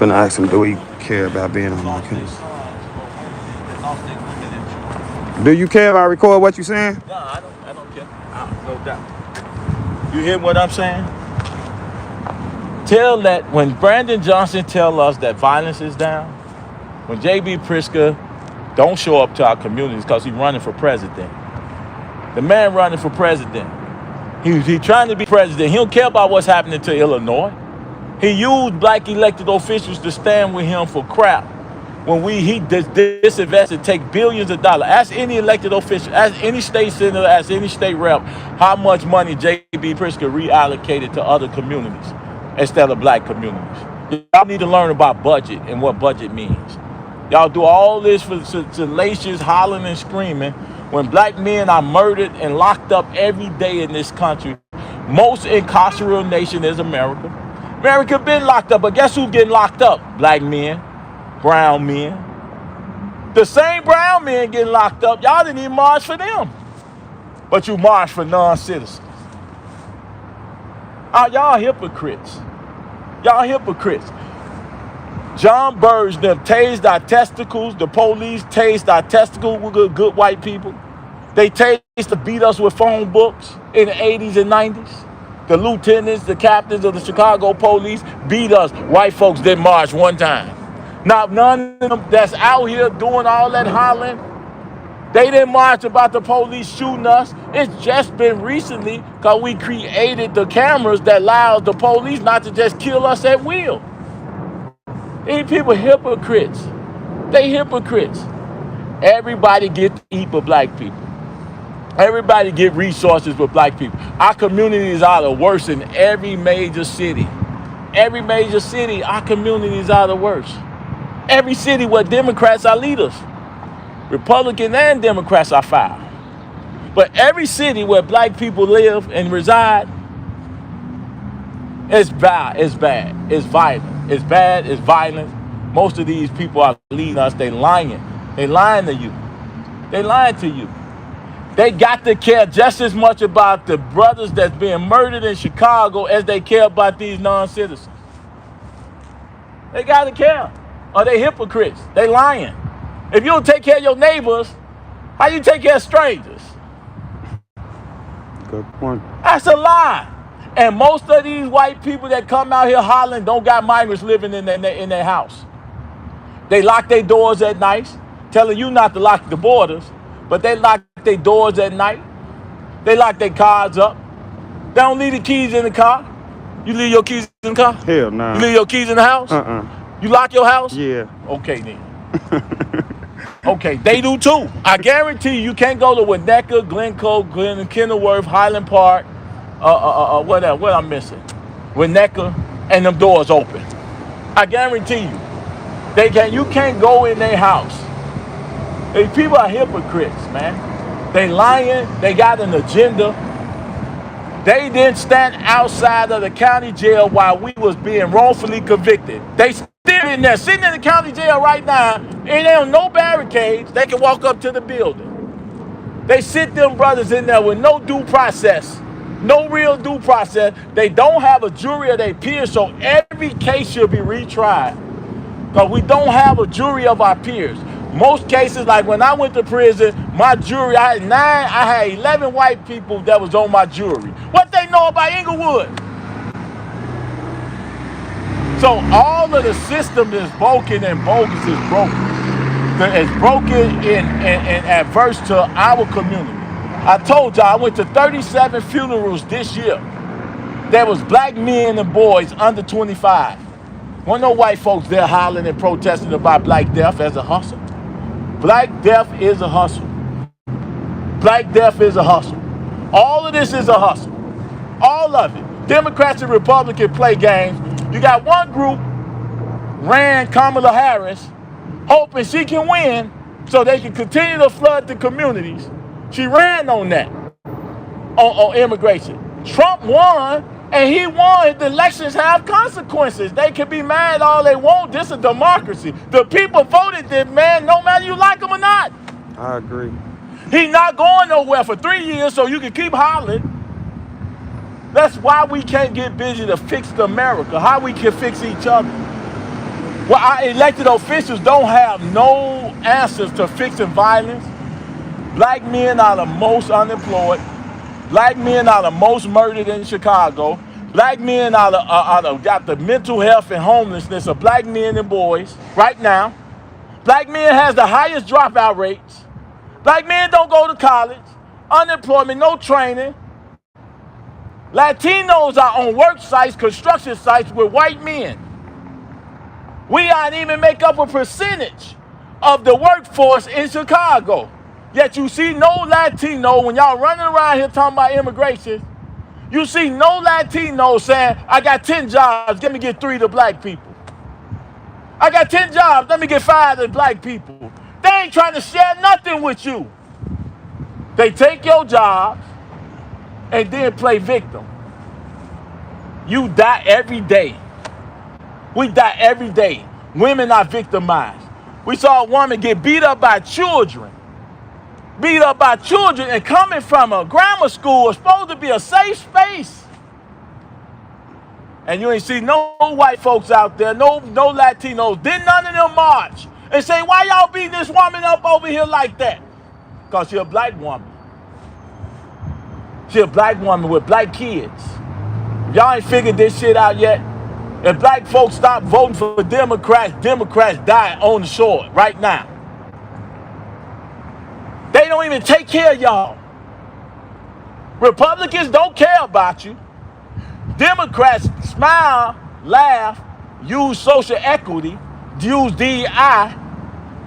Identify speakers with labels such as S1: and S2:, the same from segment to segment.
S1: Gonna ask him, do he care about being on my camera? Do you care if I record what you saying?
S2: No, I don't care. No doubt. You hear what I'm saying? Tell that when Brandon Johnson tell us that violence is down, when J.B. Pritzker don't show up to our communities because he's running for president. The man running for president, he trying to be president. He don't care about what's happening to Illinois. He used black elected officials to stand with him for crap. When he disinvest and take billions of dollars. Ask any elected official, ask any state senator, ask any state rep how much money J.B. Pritzker reallocated to other communities instead of black communities. Y'all need to learn about budget and what budget means. Y'all do all this for salacious hollering and screaming when black men are murdered and locked up every day in this country. Most incarceral nation is America. America been locked up, but guess who's getting locked up? Black men, brown men. The same brown men getting locked up. Y'all didn't even march for them, but you march for non-citizens. Y'all hypocrites. Y'all hypocrites. John Burge, them tased our testicles. The police tased our testicles with good white people. They tased to beat us with phone books in the 80s and 90s. The lieutenants, the captains of the Chicago police beat us. White folks didn't march one time. Now, none of them that's out here doing all that hollering, they didn't march about the police shooting us. It's just been recently because we created the cameras that allows the police not to just kill us at will. These people hypocrites. They hypocrites. Everybody get to eat but black people. Everybody get resources but black people. Our communities are the worst in every major city. Every major city, our communities are the worst. Every city where Democrats are leaders. Republicans and Democrats are foul. But every city where black people live and reside, it's bad, it's bad, it's violent. It's bad, it's violent. Most of these people are leading us, they lying. They lying to you. They lying to you. They got to care just as much about the brothers that's being murdered in Chicago as they care about these non-citizens. They got to care. Or they hypocrites. They lying. If you don't take care of your neighbors, how you take care of strangers?
S1: Good point.
S2: That's a lie. And most of these white people that come out here hollering don't got migrants living in their house. They lock their doors at night, telling you not to lock the borders, but they lock their doors at night. They lock their cars up. They don't leave the keys in the car. You leave your keys in the car?
S1: Hell nah.
S2: You leave your keys in the house? You lock your house?
S1: Yeah.
S2: Okay then. Okay, they do too. I guarantee you can't go to Winnetka, Glencoe, Kenilworth, Highland Park, what else? What I'm missing? Winnetka, and them doors open. I guarantee you. You can't go in their house. These people are hypocrites, man. They lying, they got an agenda. They didn't stand outside of the county jail while we was being wrongfully convicted. They still in there, sitting in the county jail right now, and they have no barricades. They can walk up to the building. They sit them brothers in there with no due process. No real due process. They don't have a jury of their peers, so every case should be retried. Because we don't have a jury of our peers. Most cases, like when I went to prison, my jury, I had 11 white people that was on my jury. What they know about Inglewood? So all of the system is broken and bogus is broken. It's broken and adverse to our community. I told y'all I went to 37 funerals this year. There was black men and boys under 25. Wasn't no white folks there hollering and protesting about black death as a hustle. Black death is a hustle. Black death is a hustle. All of this is a hustle. All of it. Democrats and Republicans play games. You got one group ran Kamala Harris hoping she can win so they can continue to flood the communities. She ran on that, on immigration. Trump won, and he won. The elections have consequences. They can be mad all they want. This is a democracy. The people voted this man, no matter you like him or not.
S1: I agree.
S2: He's not going nowhere for 3 years, so you can keep hollering. That's why we can't get busy to fix America, how we can fix each other. our elected officials don't have no answers to fixing violence. Black men are the most unemployed. Black men are the most murdered in Chicago. Black men got the mental health and homelessness of black men and boys right now. Black men has the highest dropout rates. Black men don't go to college. Unemployment, no training. Latinos are on work sites, construction sites with white men. We aren't even make up a percentage of the workforce in Chicago. Yet you see no Latino, when y'all running around here talking about immigration, you see no Latino saying, I got 10 jobs, let me get 3 to black people. I got 10 jobs, let me get 5 to black people. They ain't trying to share nothing with you. They take your jobs and then play victim. You die every day. We die every day. Women are victimized. We saw a woman get beat up by children. Beat up by children and coming from a grammar school is supposed to be a safe space. And you ain't see no white folks out there, no Latinos. Didn't none of them march and say, why y'all beating this woman up over here like that? Because she a black woman. She a black woman with black kids. Y'all ain't figured this shit out yet. If black folks stop voting for Democrats, Democrats die on the shore right now. They don't even take care of y'all. Republicans don't care about you. Democrats smile, laugh, use social equity, use DEI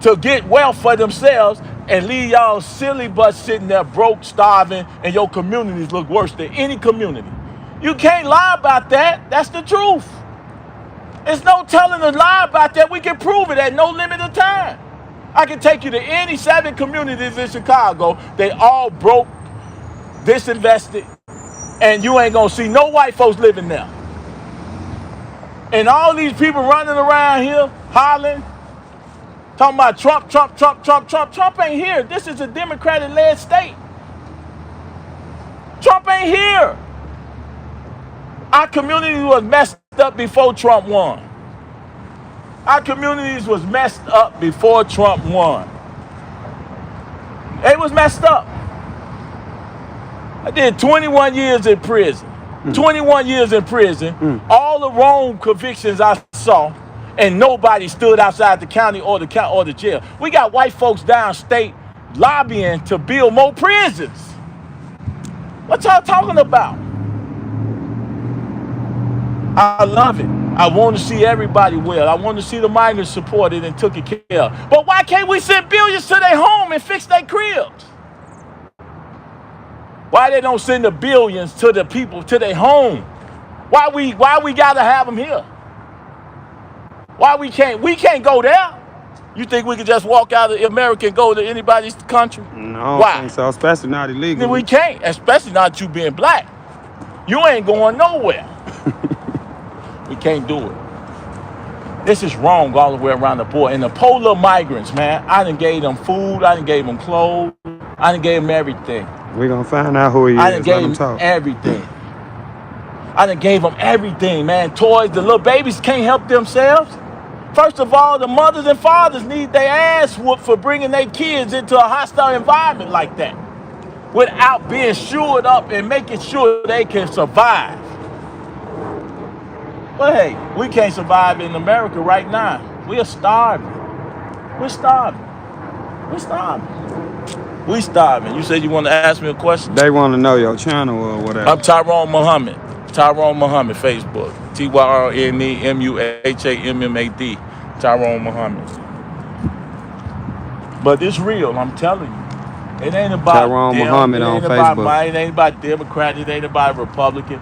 S2: to get wealth for themselves and leave y'all silly butts sitting there broke, starving, and your communities look worse than any community. You can't lie about that. That's the truth. There's no telling a lie about that. We can prove it at no limit of time. I can take you to any 7 communities in Chicago. They all broke, disinvested, and you ain't gonna see no white folks living there. And all these people running around here hollering, talking about Trump, Trump, Trump, Trump, Trump. Trump ain't here. This is a Democratic-led state. Trump ain't here. Our community was messed up before Trump won. Our communities was messed up before Trump won. It was messed up. I did 21 years in prison. 21 years in prison. All the wrong convictions I saw, and nobody stood outside the county or the jail. We got white folks downstate lobbying to build more prisons. What y'all talking about? I love it. I want to see everybody well. I want to see the migrants supported and taken care of. But why can't we send billions to their home and fix their cribs? Why they don't send the billions to the people, to their home? Why we gotta have them here? Why we can't go there? You think we can just walk out of America and go to anybody's country?
S1: No,
S2: Why?
S1: I think so, especially not illegal.
S2: We can't, especially not you being black. You ain't going nowhere. We can't do it. This is wrong all the way around the board. And the polar migrants, man, I done gave them food, I done gave them clothes, I done gave them everything.
S1: We're going to find out who he
S2: I
S1: is.
S2: done gave them everything. I done gave them everything, man. Toys, the little babies can't help themselves. First of all, the mothers and fathers need their ass whooped for bringing their kids into a hostile environment like that without being shored up and making sure they can survive. But hey, we can't survive in America right now. We are starving. We're starving. We're starving. We starving. You said you want to ask me a question?
S1: They want to know your channel or whatever.
S2: I'm Tyrone Muhammad. Tyrone Muhammad, Facebook. TYRNEMUHAMMAD. Tyrone Muhammad. But it's real, I'm telling you. It ain't about
S1: Tyrone Muhammad on Facebook.
S2: It ain't about Democrat. It ain't about Republican.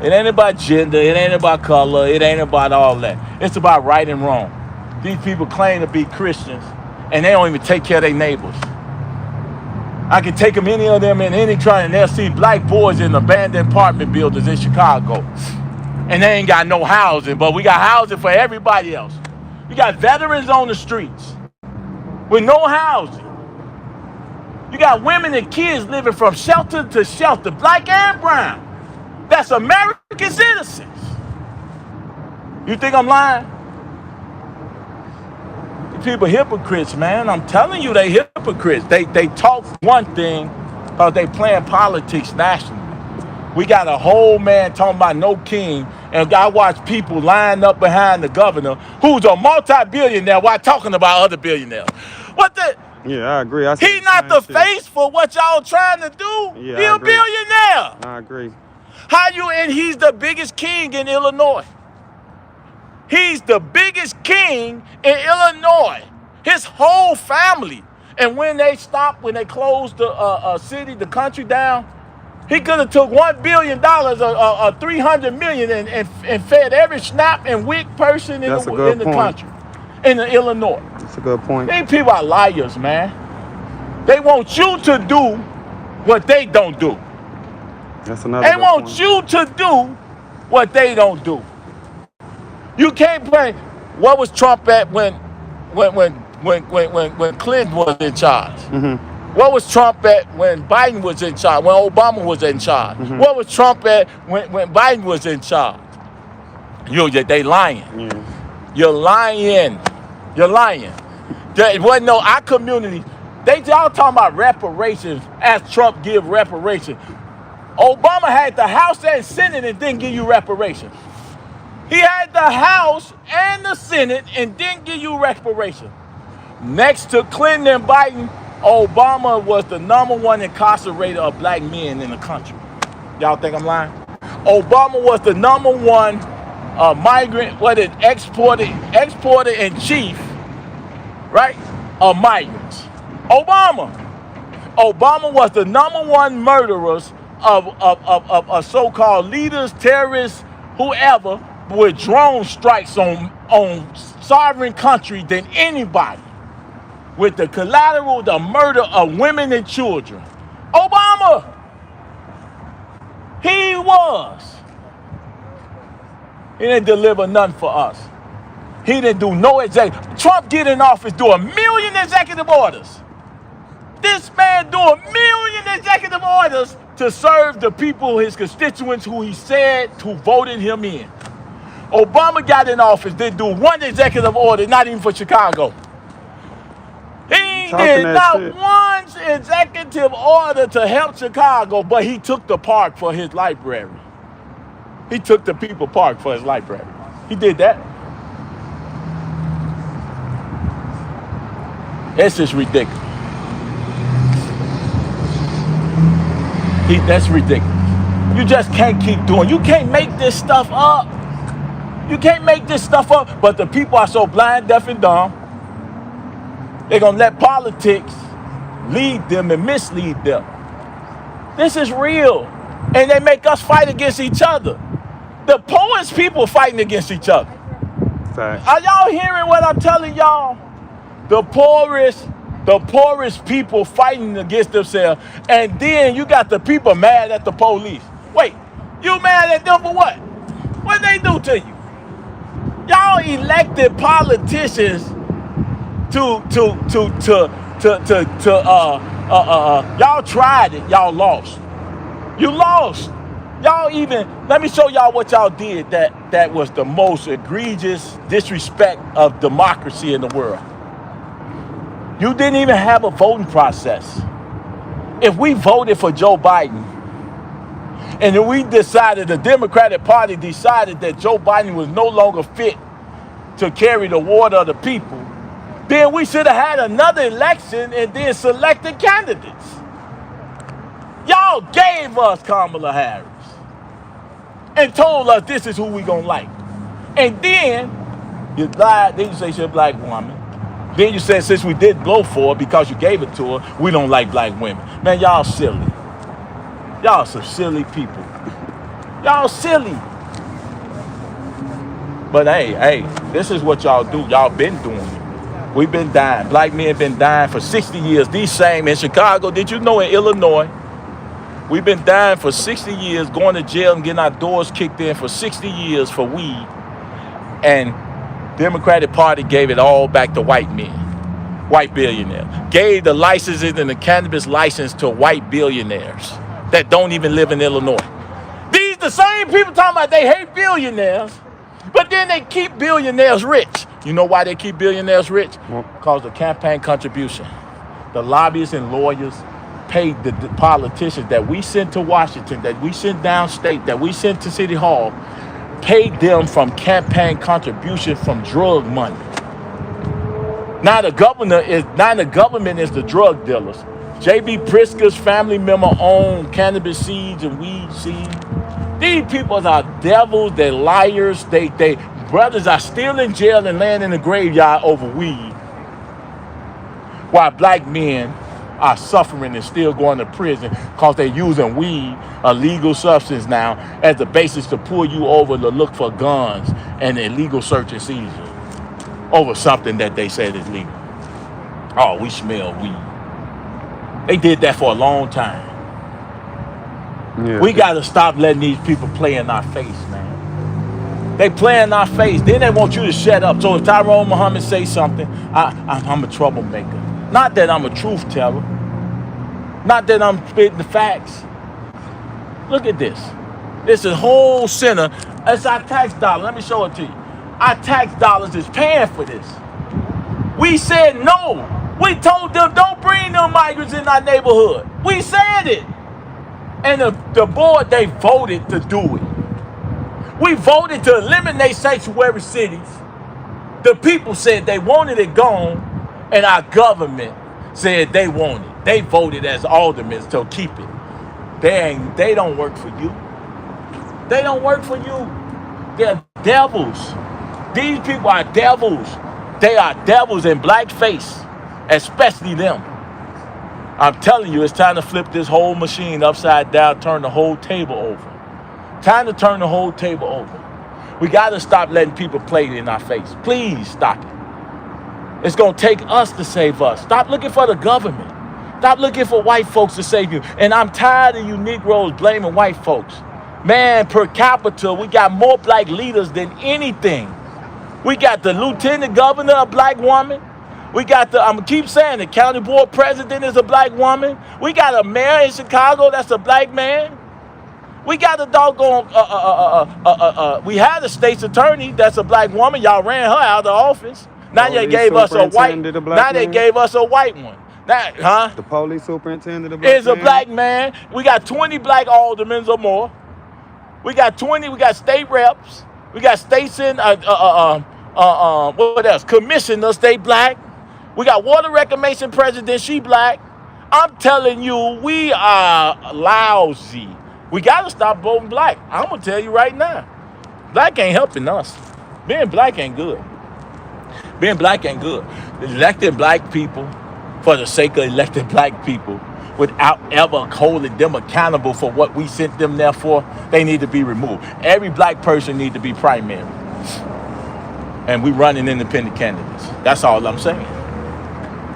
S2: It ain't about gender. It ain't about color. It ain't about all that. It's about right and wrong. These people claim to be Christians, and they don't even take care of their neighbors. I can take them, any of them, in any trial, and they'll see black boys in abandoned apartment buildings in Chicago. And they ain't got no housing, but we got housing for everybody else. You got veterans on the streets with no housing. You got women and kids living from shelter to shelter, black and brown. That's American citizens. You think I'm lying? people hypocrites, man. I'm telling you, they hypocrites. They talk one thing because they playing politics nationally. We got a whole man talking about no king, and I watch people line up behind the governor who's a multi-billionaire while talking about other billionaires. What the?
S1: Yeah, I agree.
S2: He not the face for what y'all trying to do.
S1: Yeah,
S2: He a billionaire.
S1: I agree.
S2: How you? And he's the biggest king in Illinois. He's the biggest king in Illinois. His whole family. And when they closed the city, the country down, he could have took $1 billion or $300 million and fed every snap and wick person in the country, in Illinois.
S1: That's a good point.
S2: These people are liars, man. They want you to do what they don't do.
S1: That's another.
S2: They want you to do what they don't do. You can't play. What was Trump at when Clinton was in charge? Mm-hmm. What was Trump at when Biden was in charge? When Obama was in charge? Mm-hmm. What was Trump at when Biden was in charge? They lying. Yeah. You're lying. You're lying. There wasn't no our community. They all talking about reparations as Trump give reparations. Obama had the House and Senate and didn't give you reparations. He had the House and the Senate and didn't give you reparations. Next to Clinton and Biden, Obama was the #1 incarcerator of black men in the country. Y'all think I'm lying? Obama was the #1 migrant, exporter in chief, right, of migrants. Obama was the #1 murderers of so-called leaders, terrorists, whoever, with drone strikes on sovereign country than anybody. With the collateral, the murder of women and children. Obama, he was. He didn't deliver nothing for us. He didn't do no executive. Trump get in office, do 1 million executive orders. This man do 1 million executive orders to serve the people, his constituents, who he said who voted him in. Obama got in office, didn't do 1 executive order, not even for Chicago. He did not 1 executive order to help Chicago, but he took the park for his library. He took the people park for his library. He did that. It's just ridiculous. That's ridiculous. You just can't keep doing. You can't make this stuff up. You can't make this stuff up. But the people are so blind, deaf, and dumb. They're going to let politics lead them and mislead them. This is real. And they make us fight against each other. The poorest people fighting against each other.
S1: Fact.
S2: Are y'all hearing what I'm telling y'all? The poorest people fighting against themselves. And then you got the people mad at the police. Wait, you mad at them for what? What they do to you? Y'all elected politicians y'all tried it, y'all lost. You lost. Y'all even, let me show y'all what y'all did that was the most egregious disrespect of democracy in the world. You didn't even have a voting process. If we voted for Joe Biden, and then we decided, the Democratic Party decided that Joe Biden was no longer fit to carry the water of the people, then we should have had another election and then selected candidates. Y'all gave us Kamala Harris and told us this is who we gonna like. And then you lied, then you say she's a black woman. Then you said since we did blow for her because you gave it to her, we don't like black women. Man, y'all silly. Y'all some silly people. Y'all silly. But hey, this is what y'all do. Y'all been doing it. We've been dying. Black men been dying for 60 years. These same in Chicago. Did you know in Illinois, we've been dying for 60 years, going to jail and getting our doors kicked in for 60 years for weed. And Democratic Party gave it all back to white men, white billionaires. Gave the licenses and the cannabis license to white billionaires that don't even live in Illinois. These the same people talking about they hate billionaires, but then they keep billionaires rich. You know why they keep billionaires rich?
S1: Well,
S2: Because of campaign contribution. The lobbyists and lawyers paid the politicians that we sent to Washington, that we sent downstate, that we sent to City Hall, paid them from campaign contribution from drug money. Now the government is the drug dealers. J.B. Pritzker's family member owned cannabis seeds and weed seeds. These people are devils, they're liars, they brothers are still in jail and laying in the graveyard over weed. While black men are suffering and still going to prison because they're using weed, a legal substance now, as the basis to pull you over to look for guns and illegal search and seizure over something that they said is legal. Oh, we smell weed. They did that for a long time.
S1: yeah.
S2: We got to stop letting these people play in our face, man. They play in our face. Then they want you to shut up. So if Tyrone Muhammad say something, I'm a troublemaker. Not that I'm a truth teller. Not that I'm spitting the facts. Look at this. This is a whole center. It's our tax dollar. Let me show it to you. Our tax dollars is paying for this. We said no. We told them don't bring no migrants in our neighborhood. We said it. And the board, they voted to do it. We voted to eliminate sanctuary cities. The people said they wanted it gone, and our government said they want it. They voted as aldermen to keep it. They don't work for you. They don't work for you. They're devils. These people are devils. They are devils in blackface, especially them. I'm telling you, it's time to flip this whole machine upside down, turn the whole table over. Time to turn the whole table over. We got to stop letting people play in our face. Please stop it. It's going to take us to save us. Stop looking for the government. Stop looking for white folks to save you. And I'm tired of you Negroes blaming white folks. Man, per capita, we got more black leaders than anything. We got the lieutenant governor, a black woman. We got I'm going to keep saying the county board president is a black woman. We got a mayor in Chicago that's a black man. We got a doggone, we had a state's attorney that's a black woman. Y'all ran her out of the office. Now they gave us a white, they gave us a white one. Now,
S1: The police superintendent, a black
S2: is a black man. We got 20 black aldermen or more. We got 20, we got state reps. We got states in, what else? Commissioners, they black. We got water reclamation president, she black. I'm telling you, we are lousy. We got to stop voting black. I'm going to tell you right now. Black ain't helping us. Being black ain't good. Being black ain't good. Electing black people for the sake of electing black people without ever holding them accountable for what we sent them there for, they need to be removed. Every black person need to be primary. And we running independent candidates. That's all I'm saying.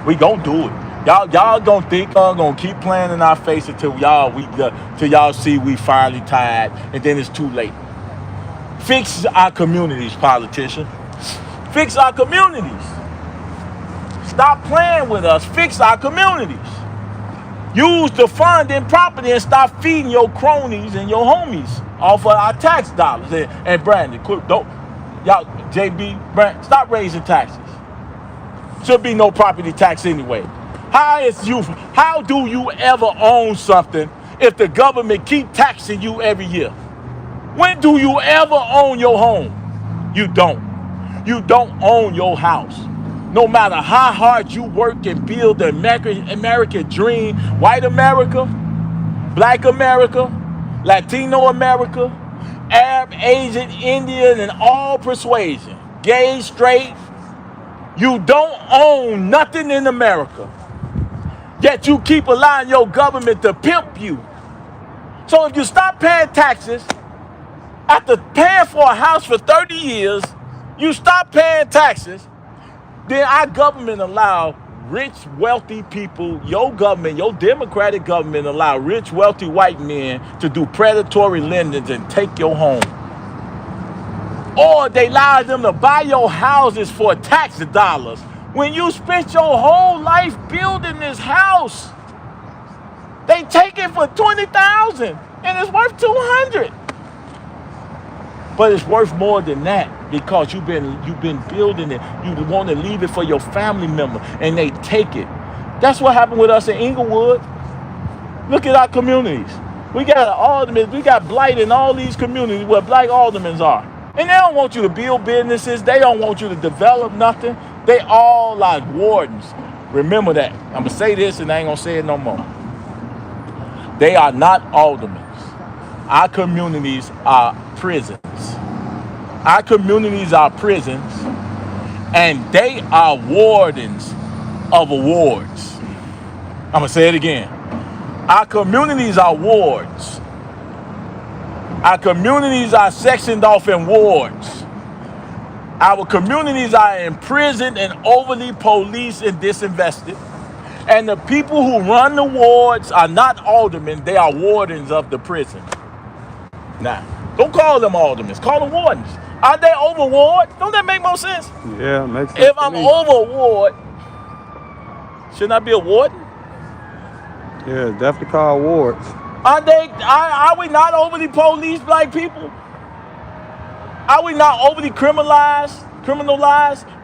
S2: We gonna do it. Y'all gonna think y'all gonna keep playing in our face until y'all see we finally tired, and then it's too late. Fix our communities, politicians. Fix our communities. Stop playing with us. Fix our communities. Use the fund and property and stop feeding your cronies and your homies off of our tax dollars. And Brandon, don't y'all, JB, Brandon, stop raising taxes. Should be no property tax anyway. How do you ever own something if the government keep taxing you every year? When do you ever own your home? You don't. You don't own your house. No matter how hard you work and build the American dream, white America, black America, Latino America, Arab, Asian, Indian, and all persuasion, gay, straight, you don't own nothing in America. Yet you keep allowing your government to pimp you. So if you stop paying taxes, after paying for a house for 30 years, you stop paying taxes, then our government allow rich, wealthy people, your government, your democratic government allow rich, wealthy white men to do predatory lendings and take your home. Or they allow them to buy your houses for tax dollars when you spent your whole life building this house. They take it for $20,000 and it's worth $200,000. But it's worth more than that because you've been building it. You want to leave it for your family member, and they take it. That's what happened with us in Inglewood. Look at our communities. We got aldermen, we got blight in all these communities where black aldermen are. And they don't want you to build businesses. They don't want you to develop nothing. They all like wardens. Remember that. I'm going to say this and I ain't going to say it no more. They are not aldermen. Our communities are prisons. Our communities are prisons, and they are wardens of awards. I'm going to say it again. Our communities are wards. Our communities are sectioned off in wards. Our communities are imprisoned and overly policed and disinvested. And the people who run the wards are not aldermen, they are wardens of the prison. Now, don't call them aldermen, call them wardens. Are they over ward? Don't that make more sense?
S1: Yeah, makes sense.
S2: If I'm over a ward, shouldn't I be a warden?
S1: Yeah, definitely called wards.
S2: Are we not overly policed, black people? Are we not overly criminalized?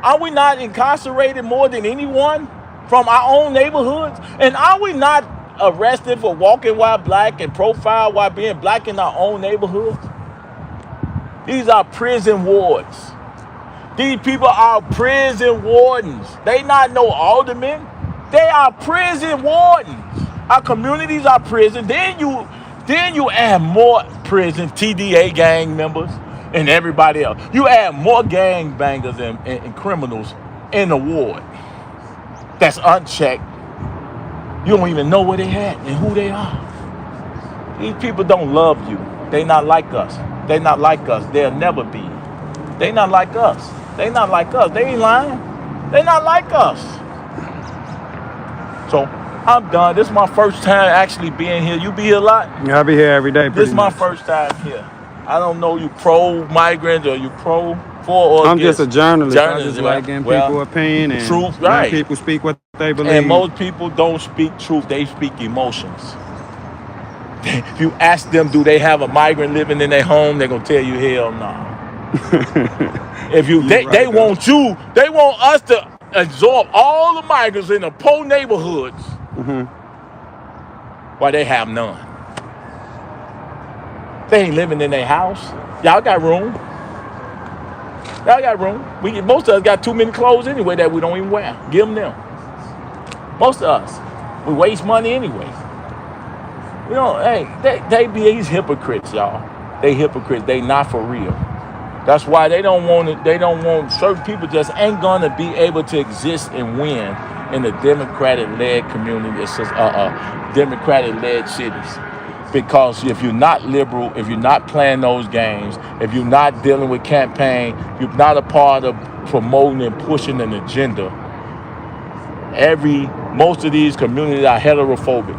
S2: Are we not incarcerated more than anyone from our own neighborhoods? And are we not arrested for walking while black and profiled while being black in our own neighborhoods? These are prison wards. These people are prison wardens. They not no aldermen. They are prison wardens. Our communities are prison. Then you add more prison TDA gang members and everybody else. You add more gang bangers and criminals in the ward. That's unchecked. You don't even know where they at and who they are. These people don't love you. They not like us. They not like us. They'll never be. They not like us. They not like us. They ain't lying. They not like us. So I'm done. This is my first time actually being here. You be here a lot?
S1: Yeah, I be here every day.
S2: This is my first time here. I don't know you pro-migrant or you pro-for or
S1: I'm just a journalist. I just
S2: right?
S1: like getting people's opinion and
S2: truth,
S1: letting
S2: right.
S1: people speak what they believe.
S2: And most people don't speak truth. They speak emotions. If you ask them, do they have a migrant living in their home, they're going to tell you, hell no. If they want you, they want us to absorb all the migrants in the poor neighborhoods while they have none. They ain't living in their house. Y'all got room. Most of us got too many clothes anyway that we don't even wear. Give them. Most of us. We waste money anyway. You know, hey, they be these hypocrites, y'all. They hypocrites. They not for real. That's why they don't want it. They don't want certain people just ain't gonna be able to exist and win in the Democratic-led community. It's just Democratic-led cities. Because if you're not liberal, if you're not playing those games, if you're not dealing with campaign, you're not a part of promoting and pushing an agenda. Most of these communities are heterophobic.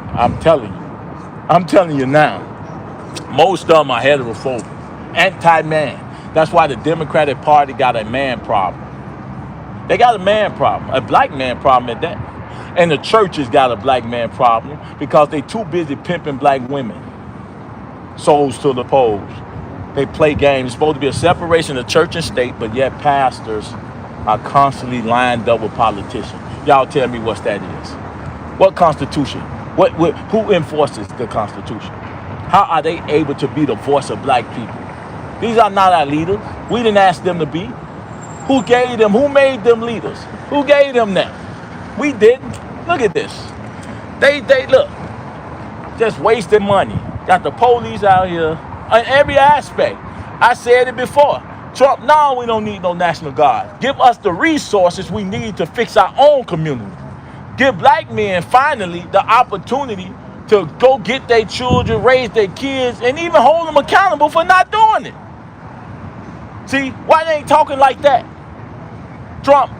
S2: I'm telling you now. Most of them are heterophobic, anti-man. That's why the Democratic Party got a man problem. They got a man problem, a black man problem at that. And the churches got a black man problem because they too busy pimping black women. Souls to the polls. They play games. It's supposed to be a separation of church and state, but yet pastors are constantly lined up with politicians. Y'all tell me what that is. What constitution? Who enforces the Constitution? How are they able to be the voice of black people? These are not our leaders. We didn't ask them to be. Who gave them? Who made them leaders? Who gave them that? We didn't. Look at this. They look, just wasting money. Got the police out here in every aspect. I said it before. Trump, no, we don't need no National Guard. Give us the resources we need to fix our own community. Give black men finally the opportunity to go get their children, raise their kids, and even hold them accountable for not doing it. See, why they ain't talking like that? Trump,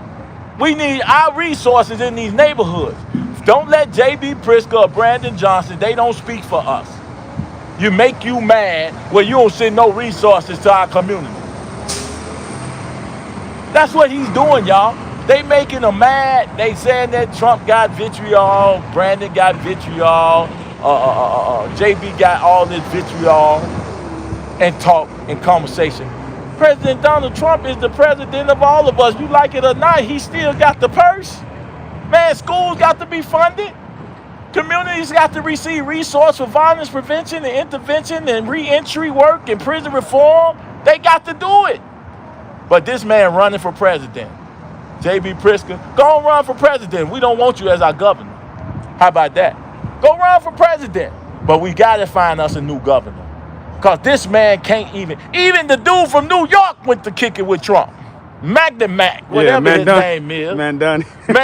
S2: we need our resources in these neighborhoods. Don't let J.B. Pritzker or Brandon Johnson, they don't speak for us. You make you mad when you don't send no resources to our community. That's what he's doing, y'all. They making them mad. They saying that Trump got vitriol, Brandon got vitriol, JB got all this vitriol and talk and conversation. President Donald Trump is the president of all of us. You like it or not, he still got the purse. Man, schools got to be funded. Communities got to receive resources for violence prevention and intervention and reentry work and prison reform. They got to do it. But this man running for president, J.B. Pritzker, go and run for president. We don't want you as our governor. How about that? Go run for president. But we got to find us a new governor. Because this man can't even the dude from New York went to kick it with Trump. Mac, whatever his name is.
S1: Man done.
S2: Man,